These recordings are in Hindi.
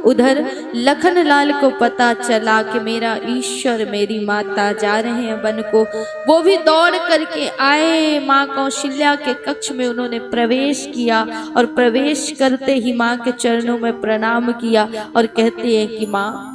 उधर लखनलाल को पता चला कि मेरा ईश्वर मेरी माता जा रहे हैं वन को। वो भी दौड़ करके आए, माँ कौशल्या के कक्ष में उन्होंने प्रवेश किया और प्रवेश करते ही माँ के चरणों में प्रणाम किया और कहते हैं कि माँ,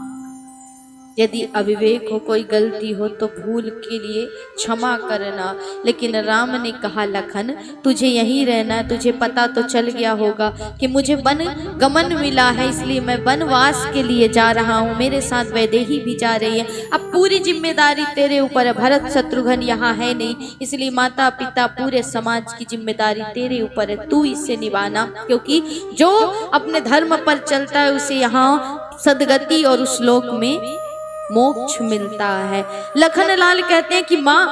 यदि अविवेक हो, कोई गलती हो तो भूल के लिए क्षमा करना। लेकिन राम ने कहा, लखन तुझे यहीं रहना, तुझे पता तो चल गया होगा कि मुझे वन गमन मिला है, इसलिए मैं वनवास के लिए जा रहा हूँ। मेरे साथ वैदेही भी जा रही है। अब पूरी जिम्मेदारी तेरे ऊपर है। भरत शत्रुघ्न यहाँ है नहीं, इसलिए माता पिता पूरे समाज की जिम्मेदारी तेरे ऊपर है, तू इसे निभाना, क्योंकि जो अपने धर्म पर चलता है उसे यहाँ सदगति और उस लोक में मोक्ष मिलता है। लखनलाल कहते हैं कि माँ,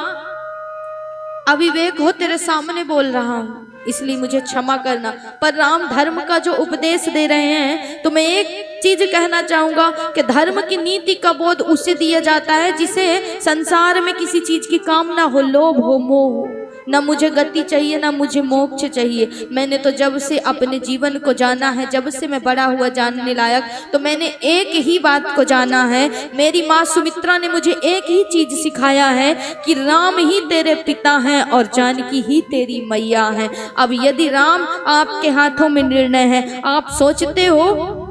अविवेक हो, तेरे सामने बोल रहा हूँ, इसलिए मुझे क्षमा करना। पर राम धर्म का जो उपदेश दे रहे हैं तो मैं एक चीज कहना चाहूंगा कि धर्म की नीति का बोध उसे दिया जाता है जिसे संसार में किसी चीज की कामना हो, लोभ हो, मोह हो। न मुझे गति चाहिए, न मुझे मोक्ष चाहिए। मैंने तो जब से अपने जीवन को जाना है, जब से मैं बड़ा हुआ जानने लायक, तो मैंने एक ही बात को जाना है। मेरी माँ सुमित्रा ने मुझे एक ही चीज सिखाया है कि राम ही तेरे पिता हैं और जानकी ही तेरी मैया है। अब यदि राम आपके हाथों में निर्णय है, आप सोचते हो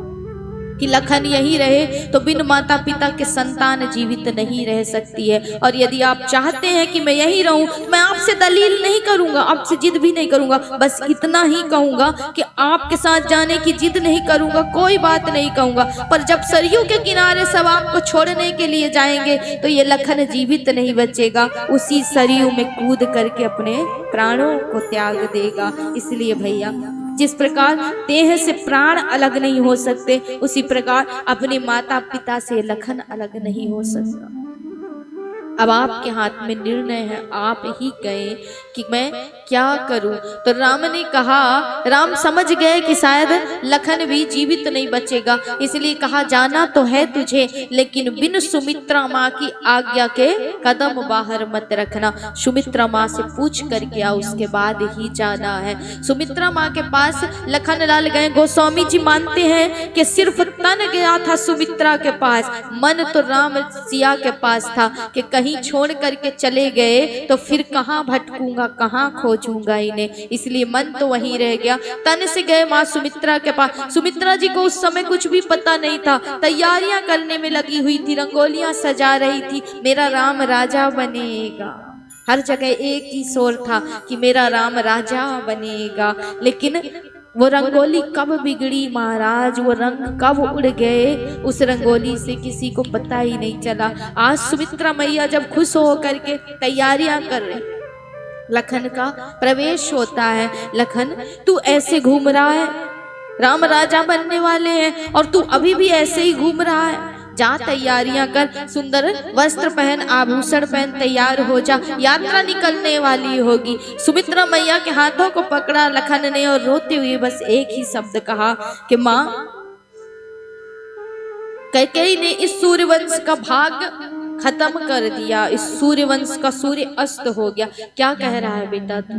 कि लखन यही रहे, तो बिन माता पिता के संतान जीवित नहीं रह सकती है। और यदि आप चाहते हैं कि मैं यही रहूं, मैं आपसे दलील नहीं करूंगा, आपसे जिद भी नहीं करूंगा, बस इतना ही कहूंगा कि आपके साथ जाने की जिद नहीं करूंगा, कोई बात नहीं कहूंगा। पर जब सरयू के किनारे सब आपको छोड़ने के लिए जाएंगे तो ये लखन जीवित नहीं बचेगा, उसी सरयू में कूद करके अपने प्राणों को त्याग देगा। इसलिए भैया, जिस प्रकार देह से प्राण अलग नहीं हो सकते, उसी प्रकार अपने माता पिता से लखन अलग नहीं हो सकता। अब आपके हाथ में निर्णय है, आप ही कहें कि मैं क्या करूं। तो राम ने कहा, राम समझ गए कि शायद लखन भी जीवित नहीं बचेगा, इसलिए कहा, जाना तो है तुझे, लेकिन बिन सुमित्रा माँ की आज्ञा के कदम बाहर मत रखना। सुमित्रा माँ से पूछ करके आओ, उसके बाद ही जाना है। सुमित्रा माँ के पास लखनलाल गए। गोस्वामी जी मानते हैं कि सिर्फ तन गया था सुमित्रा के पास, मन तो राम सिया के पास था कि कहीं छोड़ करके चले गए तो फिर कहाँ भटकूंगा, कहाँ खोजूंगा इन्हें, इसलिए मन तो वहीं रह गया। तन से गए माँ सुमित्रा के पास। सुमित्रा जी को उस समय कुछ भी पता नहीं था, तैयारियां करने में लगी हुई थी, रंगोलियां सजा रही थी, मेरा राम राजा बनेगा। हर जगह एक ही शोर था कि मेरा राम राजा बनेगा। लेकिन वो रंगोली कब बिगड़ी महाराज, वो रंग कब उड़ गए, उस रंगोली से किसी को पता ही नहीं चला। आज सुमित्रा मैया जब खुश हो करके तैयारियां कर रही, लखन का प्रवेश होता है। लखन, तू ऐसे घूम रहा है, राम राजा बनने वाले हैं और तू अभी भी ऐसे ही घूम रहा है। जा तैयारियां कर, सुंदर वस्त्र पहन, आभूषण पहन, तैयार हो जा, यात्रा निकलने वाली होगी। सुमित्रा मैया के हाथों को पकड़ा लखन ने और रोते हुए बस एक ही शब्द कहा कि माँ, कैकेयी ने इस सूर्यवंश का भाग खत्म कर दिया, इस सूर्यवंश का सूर्य अस्त हो गया। क्या कह रहा है बेटा तू?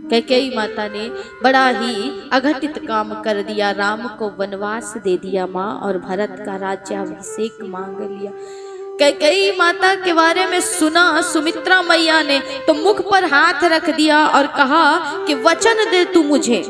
कैकेयी माता ने बड़ा ही अघटित काम कर दिया, राम को वनवास दे दिया माँ, और भरत का राज्याभिषेक मांग लिया। कैकेयी माता के बारे में सुना सुमित्रा मैया ने तो मुख पर हाथ रख दिया और कहा कि वचन दे तू मुझे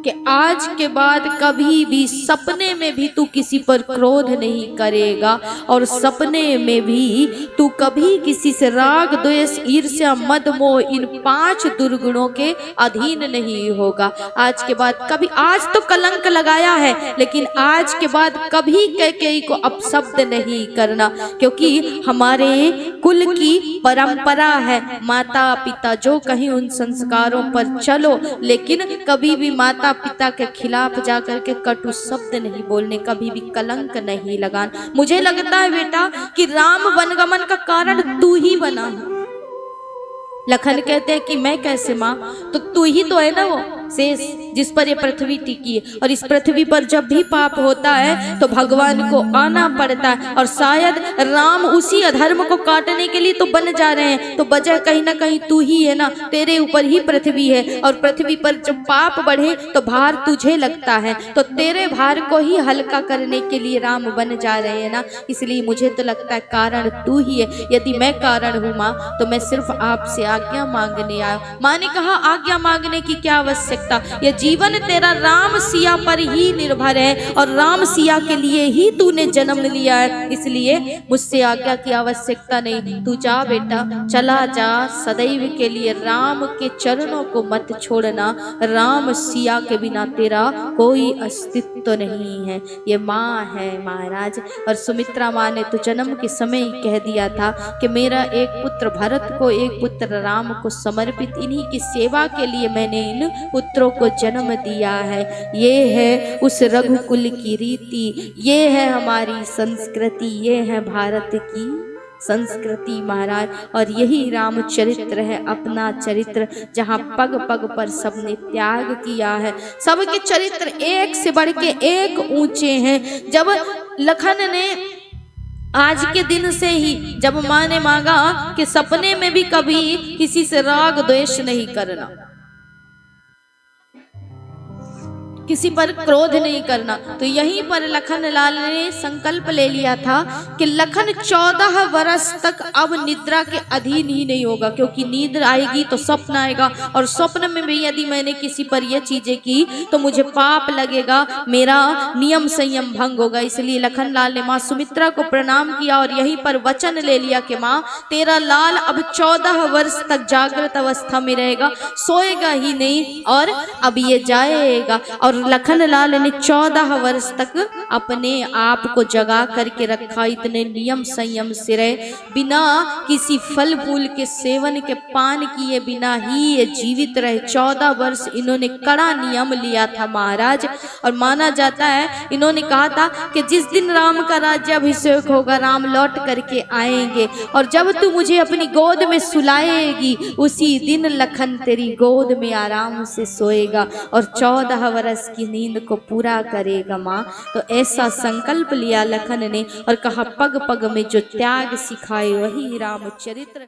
कि आज के बाद कभी भी सपने में भी तू किसी पर क्रोध नहीं करेगा, और सपने में भी तू कभी किसी से राग, द्वेष, ईर्ष्या, मद, मोह, इन 5 दुर्गुणों के अधीन नहीं होगा। आज के बाद कभी, आज तो कलंक लगाया है, लेकिन आज के बाद कभी कैकेयी को अपशब्द नहीं करना, क्योंकि हमारे कुल की परंपरा है, माता पिता जो कहीं उन संस्कारों पर चलो, लेकिन कभी भी माता पिता के खिलाफ जाकर के कटु शब्द नहीं बोलने, कभी भी कलंक नहीं लगाना। मुझे लगता है बेटा कि राम वनगमन का कारण तू ही बना है। लखन कहते हैं कि मैं कैसे माँ, तो तू ही तो है ना वो शेष जिस पर ये पृथ्वी टिकी है। और इस पृथ्वी पर जब भी पाप होता है तो भगवान को आना पड़ता है। और शायद राम उसी अधर्म को काटने के लिए तो बन जा रहे हैं, तो वजह कहीं ना कहीं तू ही है ना, तेरे ऊपर ही पृथ्वी है। और पृथ्वी पर जब पाप बढ़े तो भार तुझे लगता है, तो तेरे भार को ही हल्का करने के लिए राम बन जा रहे हैं ना। इसलिए मुझे तो लगता है कारण तू ही है। यदि मैं कारण हूँ माँ तो मैं सिर्फ आपसे आज्ञा मांगने आया। माँ ने कहा आज्ञा मांगने की क्या आवश्यकता, ये जीवन तेरा राम सिया पर ही निर्भर है और राम सिया के लिए ही तूने जन्म लिया है, इसलिए मुझसे आज्ञा की आवश्यकता नहीं। तू जा बेटा, चला जा, सदैव के लिए राम के चरणों को मत छोड़ना। राम सिया के बिना तेरा कोई अस्तित्व नहीं है। ये माँ है महाराज। और सुमित्रा माँ ने तो जन्म के समय ही कह दिया था कि मेरा एक पुत्र भरत को, एक पुत्र राम को समर्पित, इन्हीं की सेवा के लिए मैंने इन पुत्रों को जन्म दिया है। ये है उस रघुकुल की रीति, ये है हमारी संस्कृति, ये है भारत की संस्कृति महाराज। और यही रामचरित्र है, अपना चरित्र, जहाँ पग पग पर सबने त्याग किया है। सबके चरित्र एक से बढ़ के एक ऊंचे हैं। जब लखन ने आज के दिन से ही, जब माँ ने मांगा कि सपने में भी कभी किसी से राग द्वेष नहीं करना, किसी पर क्रोध नहीं करना, तो यहीं पर लखन लाल ने संकल्प ले लिया था कि लखन 14 वर्ष तक अब निद्रा के अधीन ही नहीं होगा, क्योंकि नींद आएगी तो स्वप्न आएगा, और स्वप्न में भी यदि मैंने किसी पर यह चीजें की तो मुझे पाप लगेगा, मेरा नियम संयम भंग होगा। इसलिए लखन लाल ने माँ सुमित्रा को प्रणाम किया और यहीं पर वचन ले लिया कि माँ तेरा लाल अब 14 वर्ष तक जागृत अवस्था में रहेगा, सोएगा ही नहीं और अब ये जाएगा। और लखन लाल ने 14 वर्ष तक अपने आप को जगा करके रखा, इतने नियम संयम से रहे, बिना किसी फल फूल के सेवन के, पान किए बिना ही ये जीवित रहे। 14 वर्ष इन्होंने कड़ा नियम लिया था महाराज। और माना जाता है इन्होंने कहा था कि जिस दिन राम का राज्याभिषेक होगा राम लौट करके आएंगे, और जब तू मुझे अपनी गोद में सुलाएगी उसी दिन लखन तेरी गोद में आराम से सोएगा और 14 वर्ष की नींद को पूरा करेगा माँ। तो ऐसा संकल्प लिया लखन ने और कहा पग पग में जो त्याग सिखाए वही रामचरित्र।